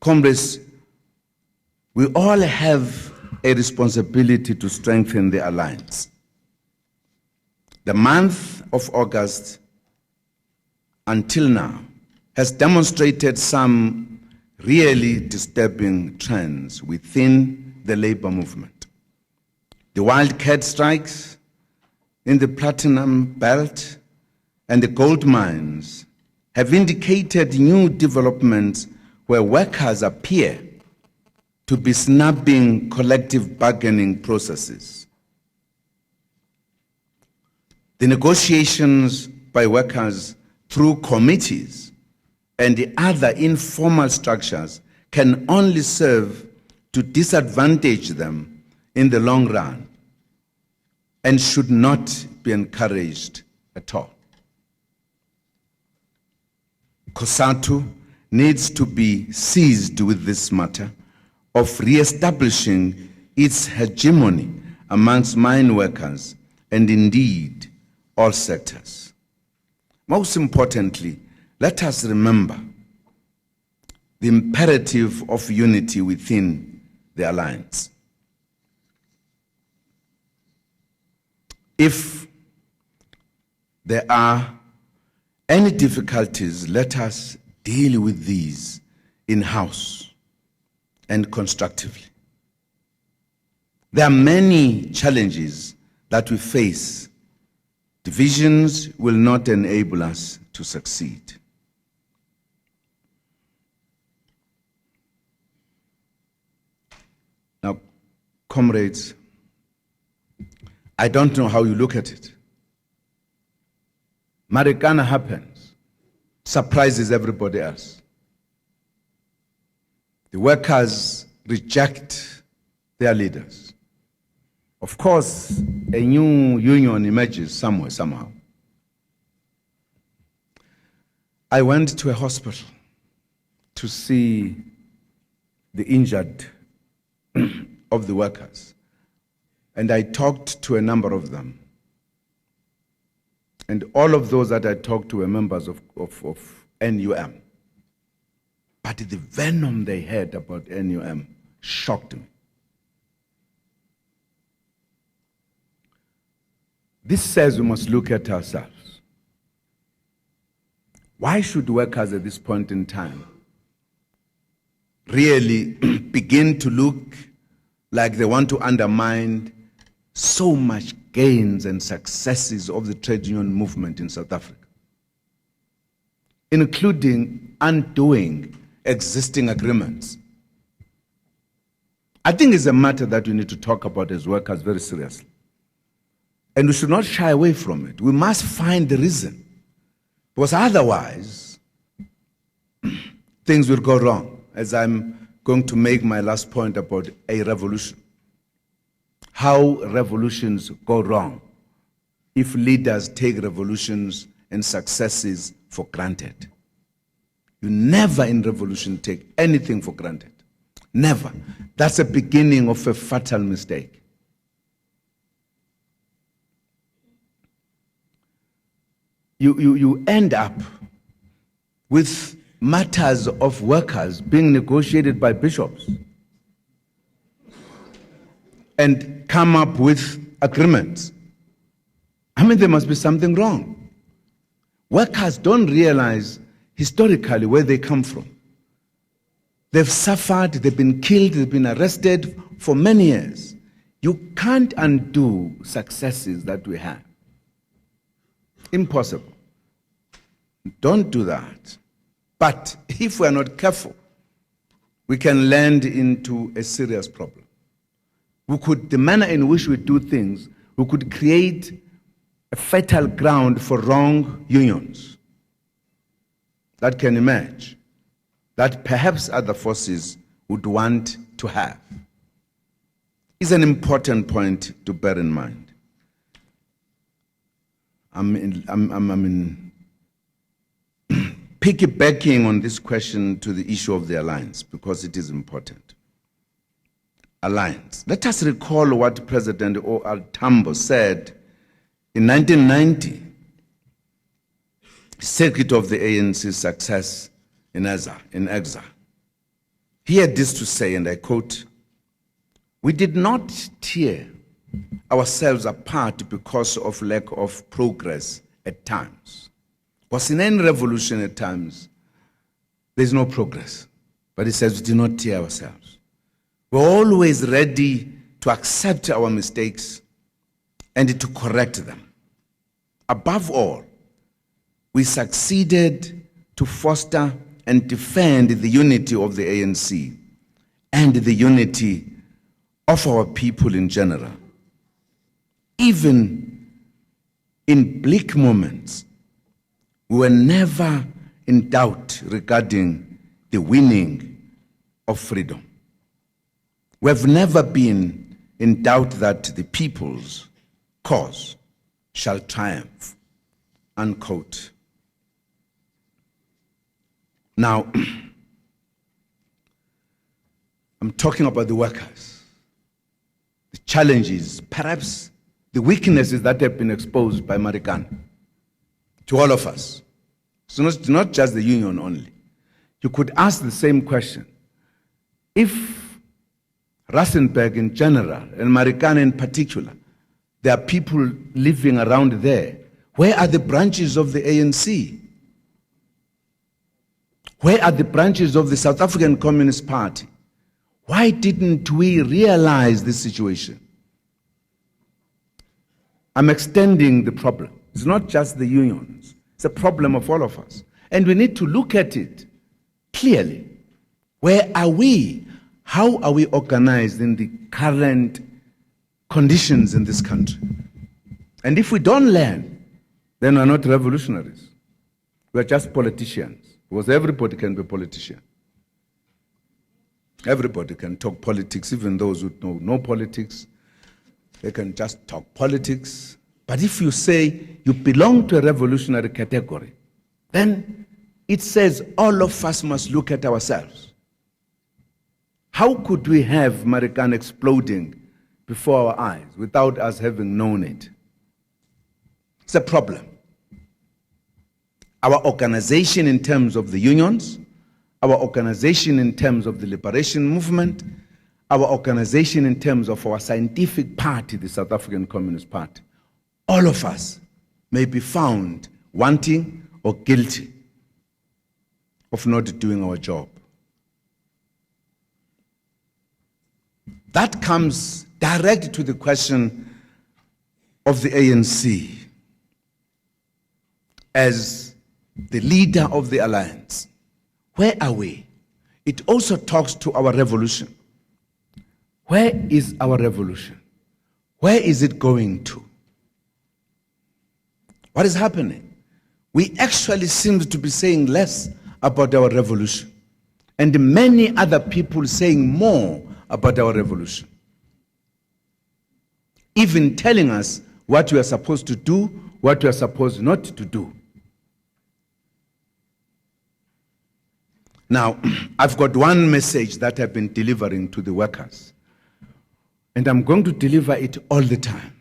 Speaker 1: Comrades, we all have a responsibility to strengthen the alliance. The month of August until now has demonstrated some really disturbing trends within the labor movement. The wildcat strikes in the platinum belt and the gold mines have indicated new developments where workers appear to be snapping collective bargaining processes. The negotiations by workers through committees and the other informal structures can only serve to disadvantage them in the long run and should not be encouraged at all. SADTU needs to be seized with this matter of re-establishing its hegemony amongst mine workers and indeed all sectors. Most importantly, let us remember the imperative of unity within the alliance. If there are any difficulties, let us deal with these in-house and constructively. There are many challenges that we face. Divisions will not enable us to succeed. Now, comrades, I don't know how you look at it. Marikana happens, surprises everybody else. The workers reject their leaders. Of course, a new union emerges somewhere, somehow. I went to a hospital to see the injured of the workers, and I talked to a number of them. And all of those that I talked to were members of NUM. But the venom they had about NUM shocked me. This says we must look at ourselves. Why should workers at this point in time really begin to look like they want to undermine so much gains and successes of the trade union movement in South Africa, including undoing existing agreements? I think it's a matter that we need to talk about as workers very seriously. And we should not shy away from it. We must find the reason. Because otherwise, things will go wrong, as I'm going to make my last point about a revolution. How revolutions go wrong if leaders take revolutions and successes for granted. You never in revolution take anything for granted. Never. That's the beginning of a fatal mistake. You end up with matters of workers being negotiated by bishops and come up with agreements. I mean, there must be something wrong. Workers don't realize historically where they come from. They've suffered, they've been killed, they've been arrested for many years. You can't undo successes that we have. Impossible. Don't do that. But if we are not careful, we can land into a serious problem. The manner in which we do things we could create a fertile ground for wrong unions that can emerge, that perhaps other forces would want to have. Is an important point to bear in mind. I'm piggybacking on this question to the issue of the alliance because it is important. Alliance. Let us recall what President O.R. Tambo said in 1990, circuit of the ANC's success in Exile. He had this to say, and I quote, "We did not tear ourselves apart because of lack of progress at times. Because in any revolution at times, there's no progress. But he says we did not tear ourselves. We're always ready to accept our mistakes and to correct them. Above all, we succeeded to foster and defend the unity of the ANC and the unity of our people in general. Even in bleak moments, we were never in doubt regarding the winning of freedom. We have never been in doubt that the people's cause shall triumph," unquote. Now, I'm talking about the workers, the challenges, perhaps the weaknesses that have been exposed by Marikana to all of us. It's not just the union only. You could ask the same question. If Rustenburg in general and Marikana in particular, there are people living around there, where are the branches of the ANC? Where are the branches of the South African Communist Party? Why didn't we realize this situation? I'm extending the problem. It's not just the unions. It's a problem of all of us. And we need to look at it clearly. Where are we? How are we organized in the current conditions in this country? And if we don't learn, then we're not revolutionaries. We're just politicians. Because everybody can be a politician. Everybody can talk politics, even those who know no politics. They can just talk politics. But if you say you belong to a revolutionary category, then it says all of us must look at ourselves. How could we have Marikana exploding before our eyes without us having known it? It's a problem. Our organization in terms of the unions, our organization in terms of the liberation movement, our organization in terms of our scientific party, the South African Communist Party, all of us may be found wanting or guilty of not doing our job. That comes direct to the question of the ANC as the leader of the alliance. Where are we? It also talks to our revolution. Where is our revolution? Where is it going to? What is happening? We actually seem to be saying less about our revolution, and many other people saying more about our revolution. Even telling us what we are supposed to do, what we are supposed not to do. Now, I've got one message that I've been delivering to the workers, and I'm going to deliver it all the time.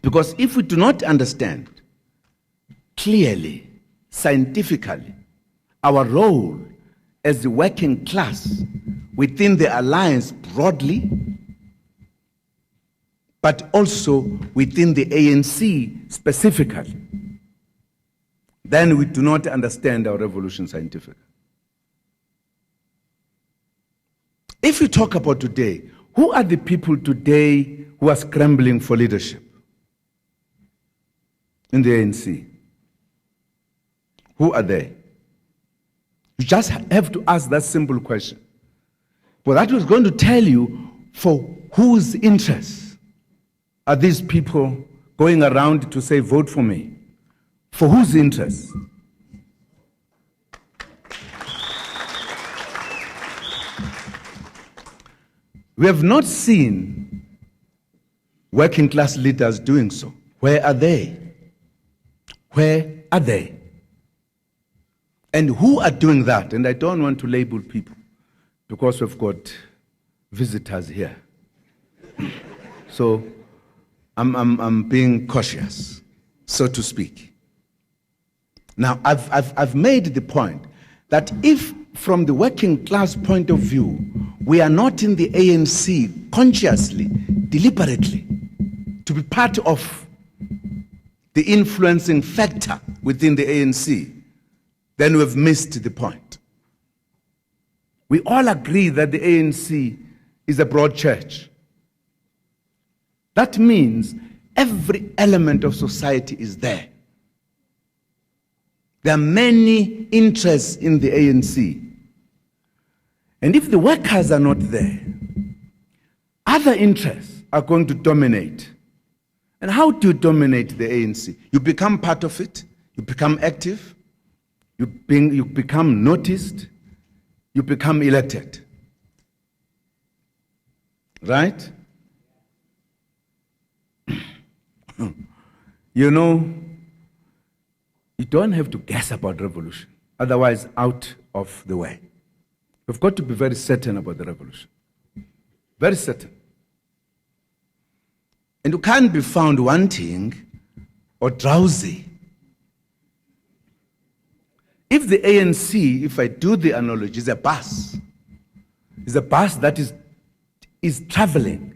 Speaker 1: Because if we do not understand clearly, scientifically, our role as the working class within the alliance broadly, but also within the ANC specifically, then we do not understand our revolution scientifically. If you talk about today, who are the people today who are scrambling for leadership in the ANC? Who are they? You just have to ask that simple question. But that was going to tell you for whose interests are these people going around to say, vote for me? For whose interest? We have not seen working class leaders doing so. Where are they? Where are they? And who are doing that? And I don't want to label people because we've got visitors here. So I'm being cautious, so to speak. Now, I've made the point that if from the working class point of view, we are not in the ANC consciously, deliberately, to be part of the influencing factor within the ANC, then we've missed the point. We all agree that the ANC is a broad church. That means every element of society is there. There are many interests in the ANC. And if the workers are not there, other interests are going to dominate. And how do you dominate the ANC? You become part of it, you become active, you become noticed, you become elected. Right? You know, you don't have to guess about revolution, otherwise out of the way. We've got to be very certain about the revolution. Very certain. And you can't be found wanting or drowsy. If the ANC, if I do the analogy, is a bus that is traveling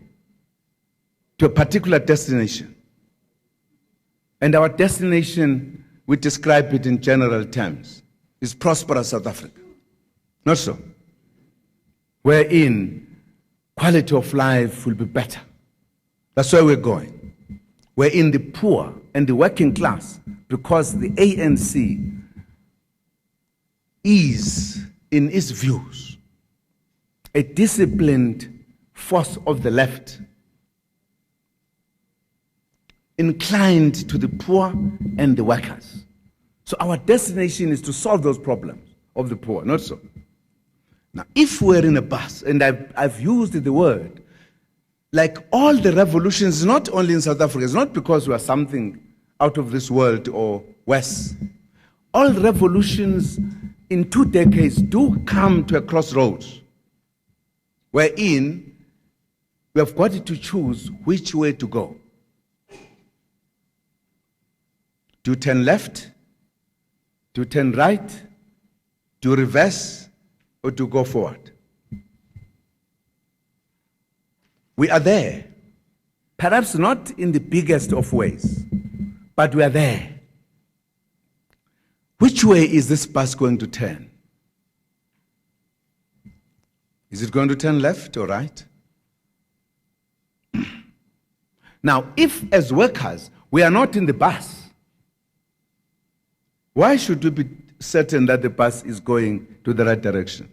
Speaker 1: to a particular destination. And our destination, we describe it in general terms, is prosperous South Africa. Not so. Wherein quality of life will be better. That's where we're going. Wherein the poor and the working class, because the ANC is, in its views, a disciplined force of the left, inclined to the poor and the workers. So our destination is to solve those problems of the poor, not so. Now, if we're in a bus, and I've used the word, like all the revolutions, not only in South Africa, it's not because we are something out of this world or West. All revolutions in 2 decades do come to a crossroads, wherein we have got to choose which way to go. Do you turn left? Do you turn right? Do you reverse? Or to go forward? We are there. Perhaps not in the biggest of ways, but we are there. Which way is this bus going to turn? Is it going to turn left or right? Now, if as workers we are not in the bus, why should we be certain that the bus is going to the right direction?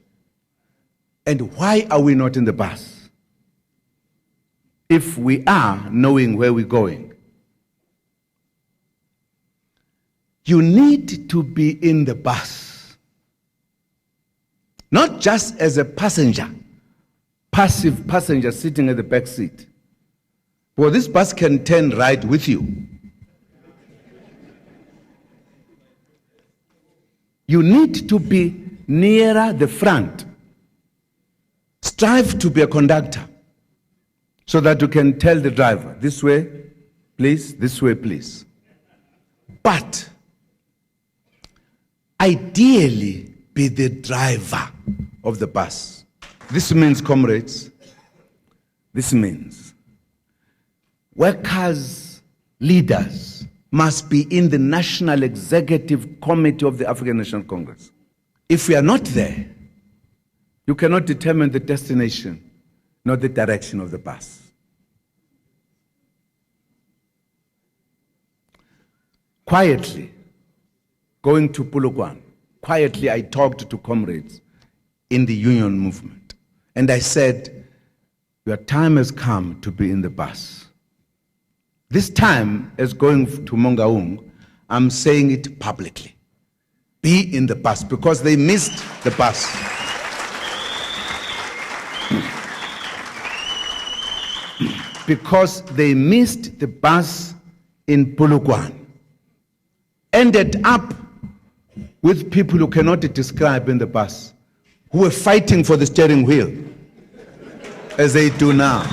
Speaker 1: And why are we not in the bus? If we are knowing where we're going. You need to be in the bus. Not just as a passenger, passive passenger sitting at the back seat. Well, this bus can turn right with you. You need to be nearer the front. Strive to be a conductor so that you can tell the driver, this way, please, this way, please. But ideally, be the driver of the bus. This means, comrades, this means workers, leaders, must be in the National Executive Committee of the African National Congress. If we are not there, you cannot determine the destination, nor the direction of the bus. Quietly, going to Polokwane, quietly I talked to comrades in the union movement. And I said, your time has come to be in the bus. This time, as going to Mangaung, I'm saying it publicly. Be in the bus, because they missed the bus. Because they missed the bus in Polokwane. Ended up with people who cannot describe in the bus, who were fighting for the steering wheel, as they do now.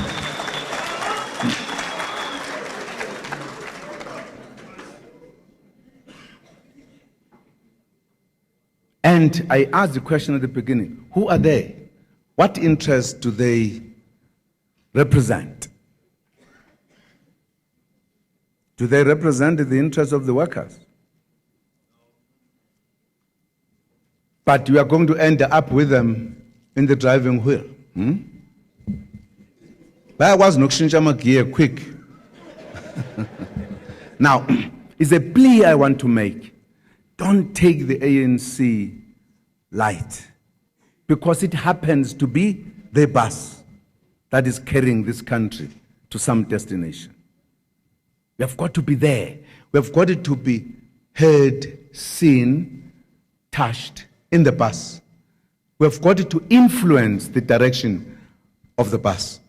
Speaker 1: And I asked the question at the beginning, who are they? What interests do they represent? Do they represent the interests of the workers? But you are going to end up with them in the driving wheel. That was no gear quick. Now, it's a plea I want to make. Don't take the ANC light, because it happens to be the bus that is carrying this country to some destination. We have got to be there. We have got it to be heard, seen, touched in the bus. We have got it to influence the direction of the bus.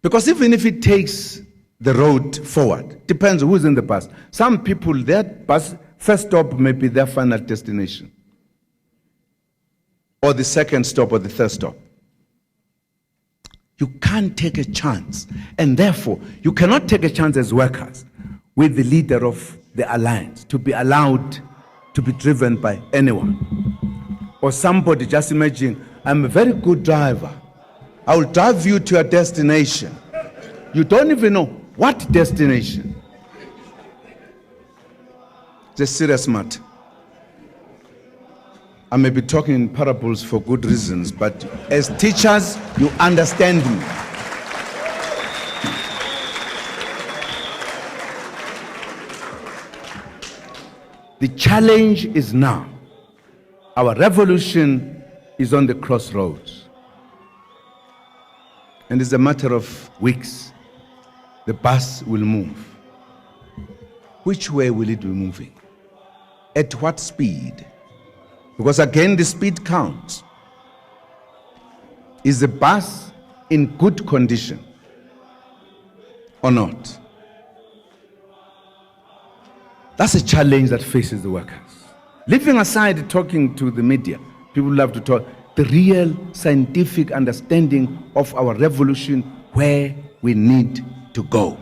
Speaker 1: Because even if it takes the road forward, depends who's in the bus. Some people, their bus first stop may be their final destination, or the second stop, or the third stop. You can't take a chance, and therefore you cannot take a chance as workers with the leader of the alliance to be allowed to be driven by anyone. Or somebody, just imagine, I'm a very good driver, I will drive you to your destination. You don't even know what destination. It's a serious matter. I may be talking in parables for good reasons, but as teachers, you understand me. The challenge is now. Our revolution is on the crossroads. And it's a matter of weeks. The bus will move. Which way will it be moving? At what speed? Because again, the speed counts. Is the bus in good condition or not? That's a challenge that faces the workers. Leaving aside talking to the media, people love to talk, the real scientific understanding of our revolution, where we need to go.